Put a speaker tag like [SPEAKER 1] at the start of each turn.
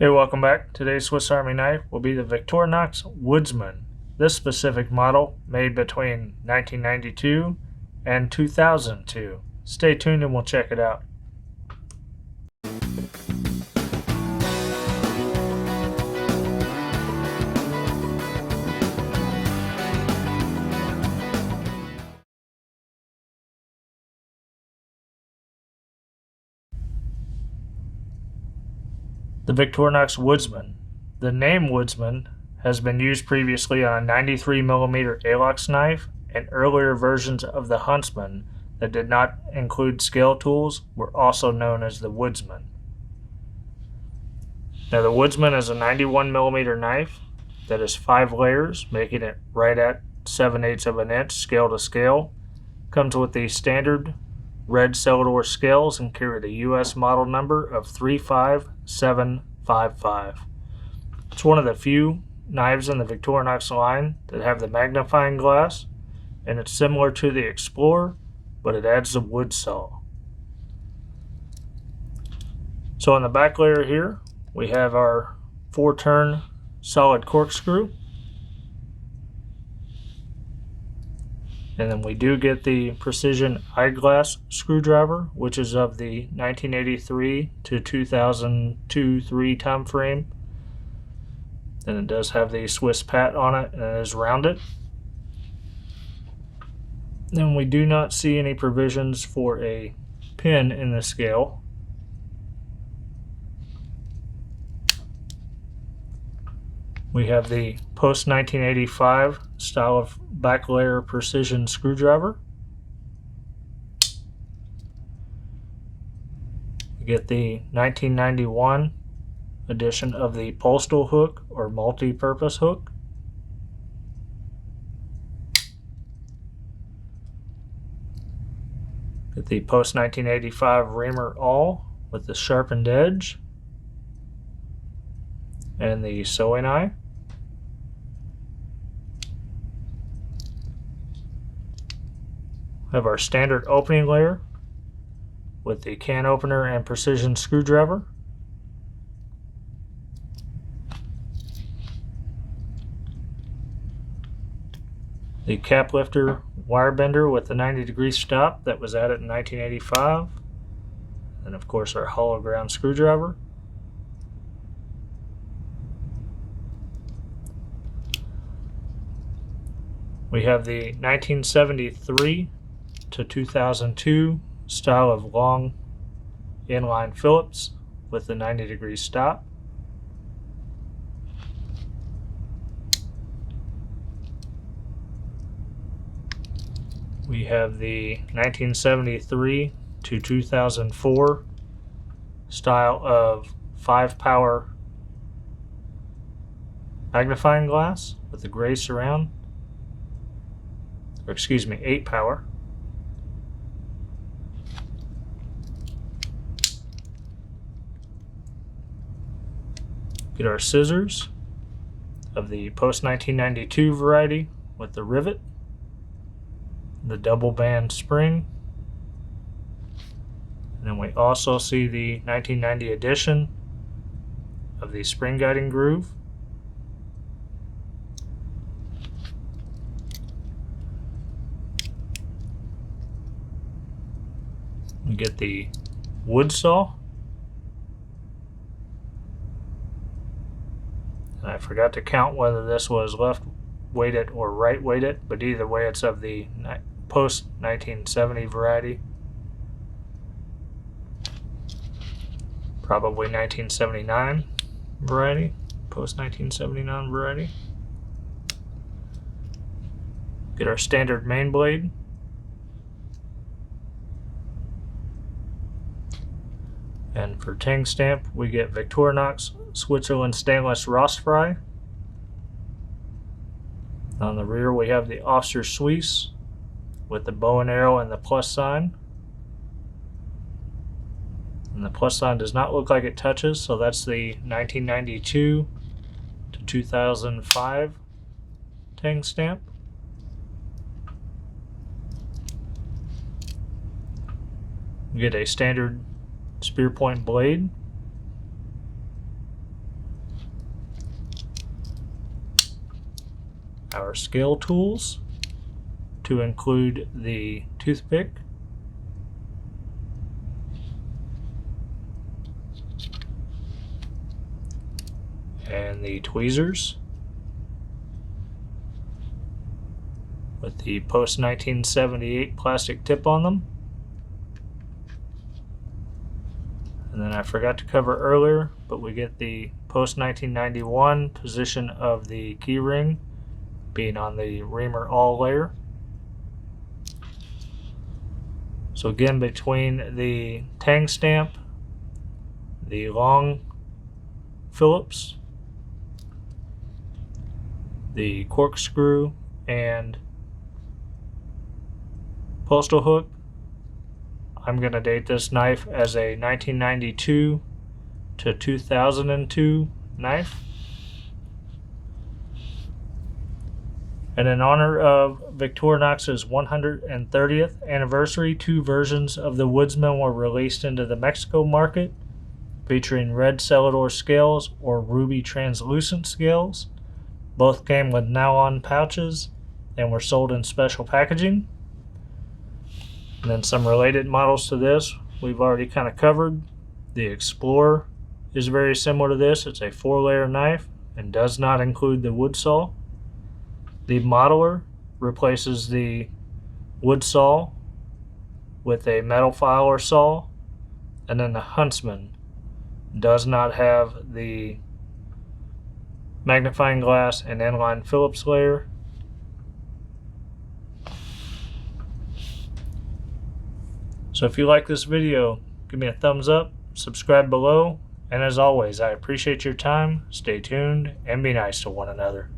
[SPEAKER 1] Hey, welcome back. Today's Swiss Army knife will be the Victorinox Woodsman. This specific model made between 1992 and 2002. Stay tuned and we'll check it out. The Victorinox Woodsman. The name Woodsman has been used previously on a 93mm Alox knife, and earlier versions of the Huntsman that did not include scale tools were also known as the Woodsman. Now the Woodsman is a 91mm knife that is 5 layers, making it right at 7/8 of an inch scale to scale. Comes with the standard red Celador scales and carried a US model number of 35755. It's one of the few knives in the Victorinox line that have the magnifying glass, and it's similar to the Explorer, but it adds the wood saw. So on the back layer here, we have our 4-turn solid corkscrew. And then we do get the precision eyeglass screwdriver, which is of the 1983 to 2002-3 time frame. And it does have the Swiss pat on it, and it is rounded. Then we do not see any provisions for a pin in the scale. We have the post-1985 style of back layer precision screwdriver. We get the 1991 edition of the postal hook or multi-purpose hook. Get the post-1985 reamer awl with the sharpened edge and the sewing eye. We have our standard opening layer with the can opener and precision screwdriver. The cap lifter wire bender with the 90-degree stop that was added in 1985. And of course our hollow ground screwdriver. We have the 1973 to 2002 style of long inline Phillips with the 90-degree stop. We have the 1973 to 2004 style of 5-power magnifying glass with the gray surround. Or excuse me, 8-power. Get our scissors of the post-1992 variety with the rivet, the double band spring, and then we also see the 1990 edition of the spring guiding groove. We get the wood saw. And I forgot to count whether this was left weighted or right weighted, but either way it's of the post 1970 variety. Probably 1979 variety, post 1979 variety. Get our standard main blade. And for Tang stamp, we get Victorinox Switzerland stainless Rostfrei. On the rear, we have the Officer Suisse with the bow and arrow and the plus sign. And the plus sign does not look like it touches, so that's the 1992 to 2005 Tang stamp. We get a standard spear point blade our scale tools, to include the toothpick, and the tweezers with the post 1978 plastic tip on them. And then I forgot to cover earlier, but we get the post 1991 position of the key ring being on the reamer all layer. So again, between the Tang stamp, the long phillips, the corkscrew, and postal hook, I'm going to date this knife as a 1992 to 2002 knife. And in honor of Victorinox's 130th anniversary, 2 versions of the Woodsman were released into the Mexico market, featuring red Celador scales or ruby translucent scales. Both came with now-on pouches and were sold in special packaging. And then some related models to this we've already kind of covered. The Explorer is very similar to this. It's a 4-layer knife and does not include the wood saw. The Modeler replaces the wood saw with a metal file or saw, and then the Huntsman does not have the magnifying glass and inline Phillips layer. So if you like this video, give me a thumbs up, subscribe below, and as always, I appreciate your time. Stay tuned and be nice to one another.